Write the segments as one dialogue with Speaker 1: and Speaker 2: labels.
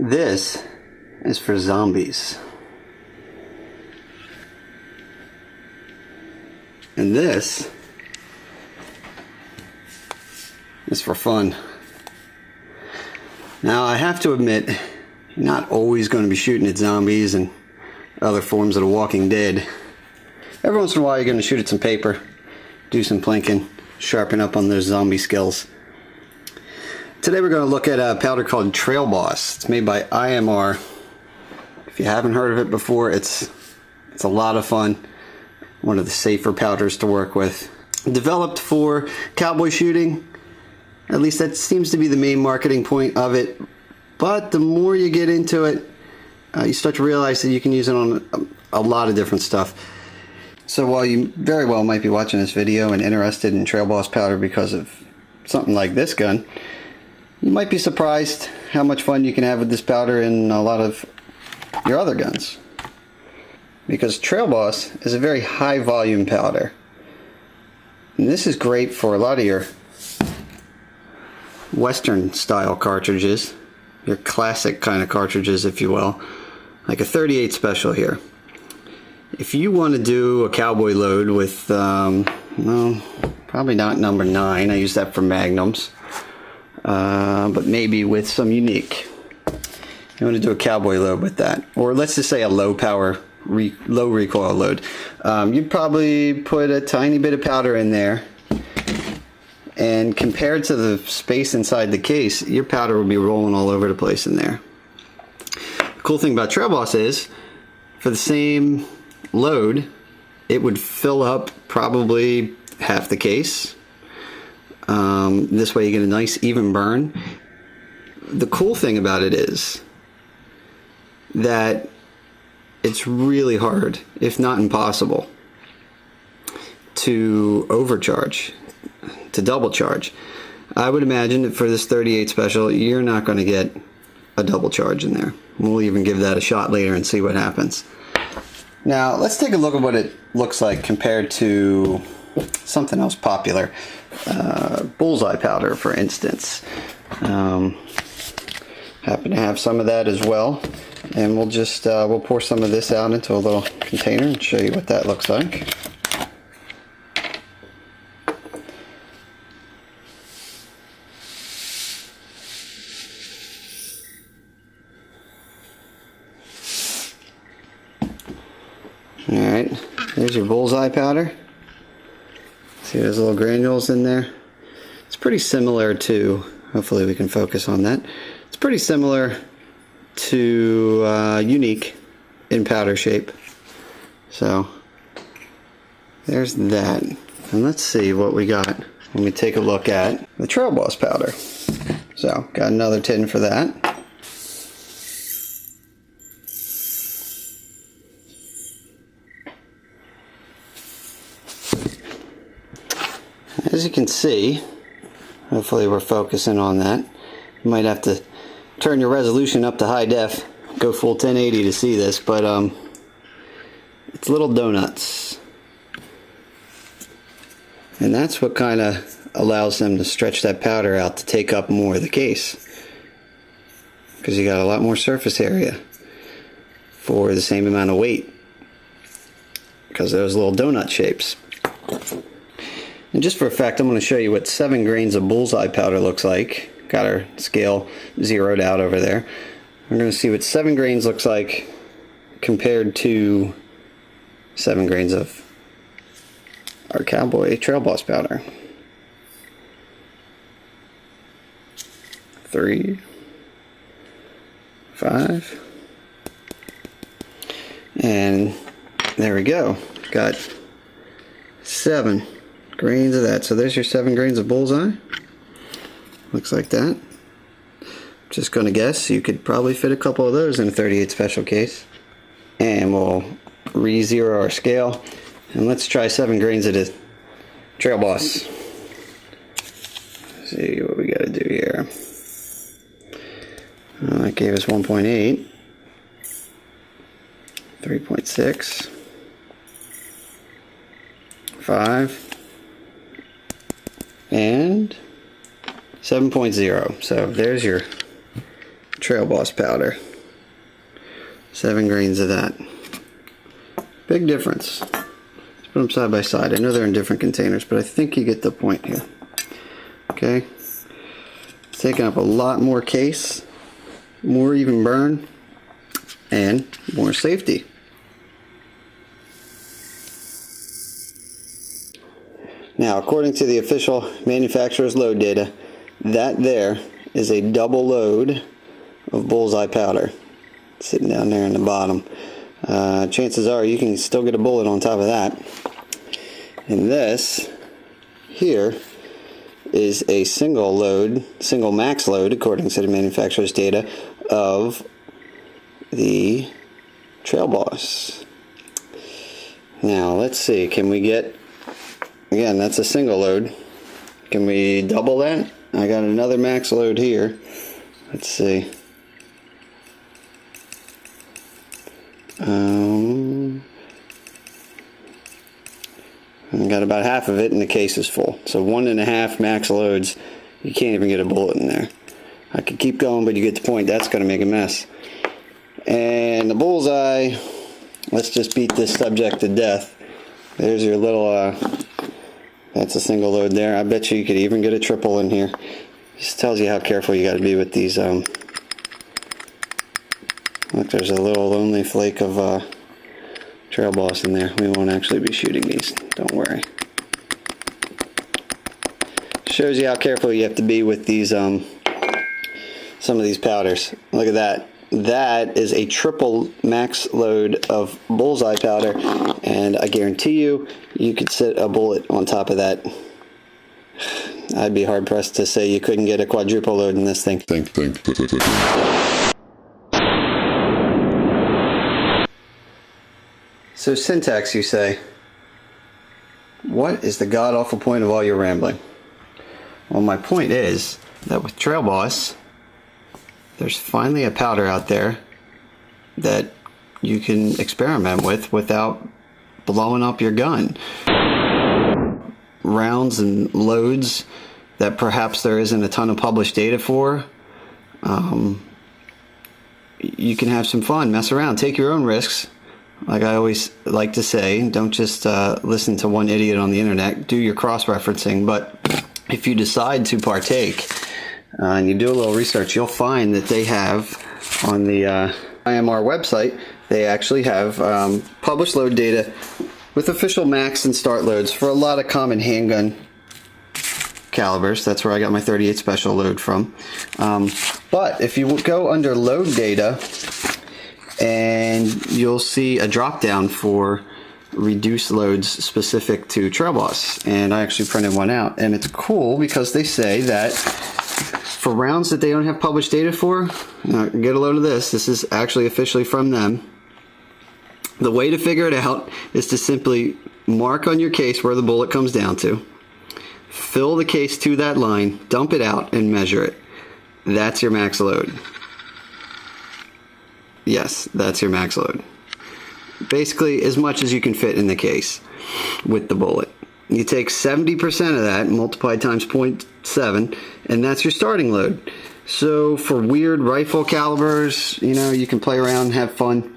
Speaker 1: This is for zombies. And this is for fun. Now I have to admit, you're not always going to be shooting at zombies and other forms of the Walking Dead. Every once in a while you're going to shoot at some paper, do some plinking, sharpen up on those zombie skills. Today we're going to look at a powder called Trail Boss. It's made by IMR. If you haven't heard of it before, it's a lot of fun. One of the safer powders to work with. Developed for cowboy shooting. At least that seems to be the main marketing point of it. But the more you get into it, you start to realize that you can use it on a lot of different stuff. So while you very well might be watching this video and interested in Trail Boss powder because of something like this gun, you might be surprised how much fun you can have with this powder in a lot of your other guns. Because Trail Boss is a very high volume powder. And this is great for a lot of your Western style cartridges, your classic kind of cartridges if you will, like a 38 Special here. If you want to do a cowboy load with, well, probably not number 9, I use that for magnums, but maybe with some unique. You want to do a cowboy load with that, or let's just say a low recoil load. You'd probably put a tiny bit of powder in there, and compared to the space inside the case, your powder would be rolling all over the place in there. The cool thing about Trail Boss is, for the same load, it would fill up probably half the case. This way you get a nice even burn. The cool thing about it is that it's really hard, if not impossible, to overcharge, to double charge. I would imagine that for this 38 Special, you're not going to get a double charge in there. We'll even give that a shot later and see what happens. Now, let's take a look at what it looks like compared to something else popular. Bullseye powder, for instance. Happen to have some of that as well. And we'll just we'll pour some of this out into a little container and show you what that looks like. Alright, there's your bullseye powder. See those little granules in there? It's pretty similar to, hopefully we can focus on that. It's pretty similar to unique in powder shape. So there's that. And let's see what we got when we take a look at the Trail Boss powder. So got another tin for that. As you can see, hopefully we're focusing on that. You might have to turn your resolution up to high def, go full 1080 to see this, but it's little donuts. And that's what kind of allows them to stretch that powder out to take up more of the case. Because you got a lot more surface area for the same amount of weight. Because of those little donut shapes. And just for a fact, I'm going to show you what 7 grains of bullseye powder looks like. Got our scale zeroed out over there. We're going to see what 7 grains looks like compared to 7 grains of our Cowboy Trail Boss powder. 3, 5, and there we go. Got 7 grains of that. So there's your 7 grains of bullseye. Looks like that. Just gonna guess you could probably fit a couple of those in a 38 Special case. And we'll re-zero our scale, and let's try 7 grains of the Trail Boss. Let's see what we gotta do here. That gave us 1.8, 3.6, 5, and 7.0. So there's your Trail Boss powder. 7 grains of that. Big difference. Let's put them side by side. I know they're in different containers, but I think you get the point here. Okay. It's taking up a lot more case, more even burn, and more safety. Now, according to the official manufacturer's load data, that there is a double load of bullseye powder sitting down there in the bottom. Chances are you can still get a bullet on top of that. And this here is a single max load, according to the manufacturer's data, of the Trail Boss. Now, let's see, can we get, again, that's a single load. Can we double that? I got another max load here. Let's see. I got about half of it and the case is full. So 1.5 max loads. You can't even get a bullet in there. I could keep going, but you get the point. That's going to make a mess. And the bullseye, let's just beat this subject to death. There's your little, that's a single load there. I bet you could even get a triple in here. Just tells you how careful you got to be with these. Look, there's a little lonely flake of Trail Boss in there. We won't actually be shooting these, don't worry. Shows you how careful you have to be with these, some of these powders. Look at that. That is a triple max load of bullseye powder, and I guarantee you, you could sit a bullet on top of that. I'd be hard pressed to say you couldn't get a quadruple load in this thing. So syntax, you say. What is the god-awful point of all your rambling? Well, my point is that with Trail Boss, there's finally a powder out there that you can experiment with without blowing up your gun. Rounds and loads that perhaps there isn't a ton of published data for. You can have some fun, mess around, take your own risks. Like I always like to say, don't just listen to one idiot on the internet, do your cross-referencing. But if you decide to partake and you do a little research, you'll find that they have on the IMR website, they actually have published load data with official max and start loads for a lot of common handgun calibers. That's where I got my 38 special load from. But if you go under load data, and you'll see a drop down for reduced loads specific to Trail Boss, and I actually printed one out, and it's cool because they say that for rounds that they don't have published data for, now get a load of this, this is actually officially from them. The way to figure it out is to simply mark on your case where the bullet comes down to, fill the case to that line, dump it out, and measure it. That's your max load. Yes, that's your max load. Basically, as much as you can fit in the case with the bullet. You take 70% of that, multiplied times 0.7, and that's your starting load. So for weird rifle calibers, you know, you can play around and have fun.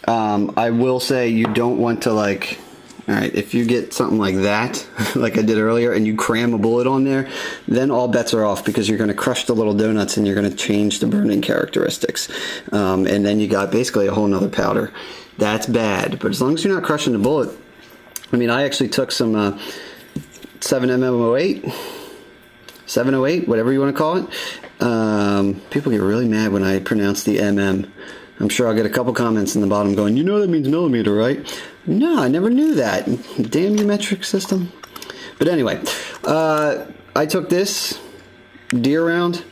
Speaker 1: I will say you don't want to, like, alright, if you get something like that, like I did earlier, and you cram a bullet on there, then all bets are off because you're going to crush the little donuts and you're going to change the burning characteristics. And then you got basically a whole nother powder. That's bad, but as long as you're not crushing the bullet. I mean, I actually took some 7mm08, 708, whatever you want to call it. People get really mad when I pronounce the MM. I'm sure I'll get a couple comments in the bottom going, you know that means millimeter, right? No, I never knew that. Damn you metric system. But anyway, I took this deer round.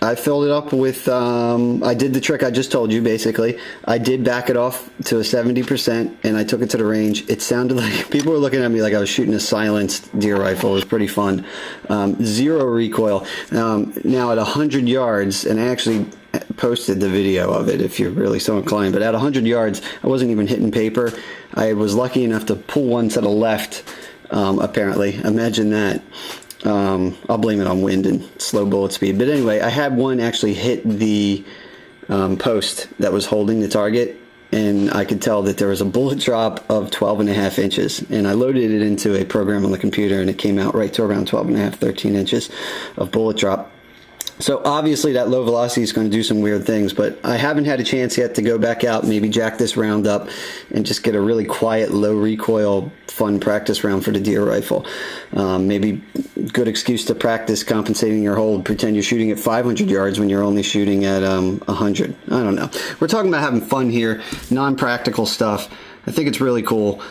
Speaker 1: I filled it up with, I did the trick I just told you, basically. I did back it off to a 70%, and I took it to the range. It sounded like, people were looking at me like I was shooting a silenced deer rifle. It was pretty fun. 0 recoil. Now at 100 yards, and I actually posted the video of it if you're really so inclined, but at 100 yards, I wasn't even hitting paper. I was lucky enough to pull one to the left, apparently. Imagine that. I'll blame it on wind and slow bullet speed. But anyway, I had one actually hit the post that was holding the target, and I could tell that there was a bullet drop of 12.5 inches, and I loaded it into a program on the computer, and it came out right to around 12.5, 13 inches of bullet drop. So obviously that low velocity is going to do some weird things, but I haven't had a chance yet to go back out, maybe jack this round up and just get a really quiet, low recoil, fun practice round for the deer rifle. Maybe good excuse to practice compensating your hold, pretend you're shooting at 500 yards when you're only shooting at 100. I don't know. We're talking about having fun here, non-practical stuff. I think it's really cool.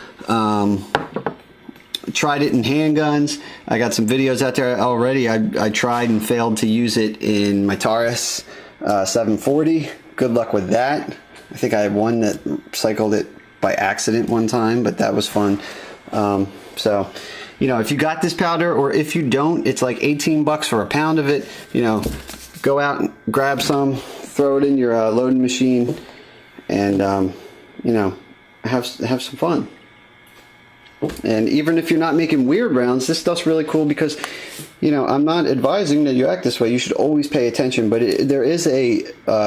Speaker 1: Tried it in handguns. I got some videos out there already. I tried and failed to use it in my Taurus 740. Good luck with that. I think I had one that cycled it by accident one time, but that was fun. So, you know, if you got this powder, or if you don't, it's like 18 bucks for a pound of it. You know, go out and grab some, throw it in your loading machine, and you know, have some fun. And even if you're not making weird rounds, this stuff's really cool because, you know, I'm not advising that you act this way. You should always pay attention, but there is a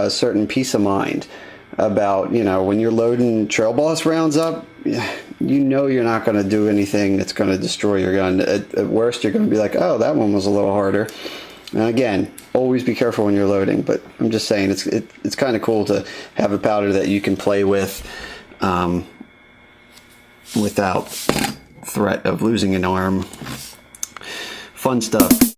Speaker 1: certain peace of mind about, you know, when you're loading Trail Boss rounds up, you know you're not going to do anything that's going to destroy your gun. At worst, you're going to be like, oh, that one was a little harder. And again, always be careful when you're loading, but I'm just saying it's kind of cool to have a powder that you can play with without threat of losing an arm. Fun stuff.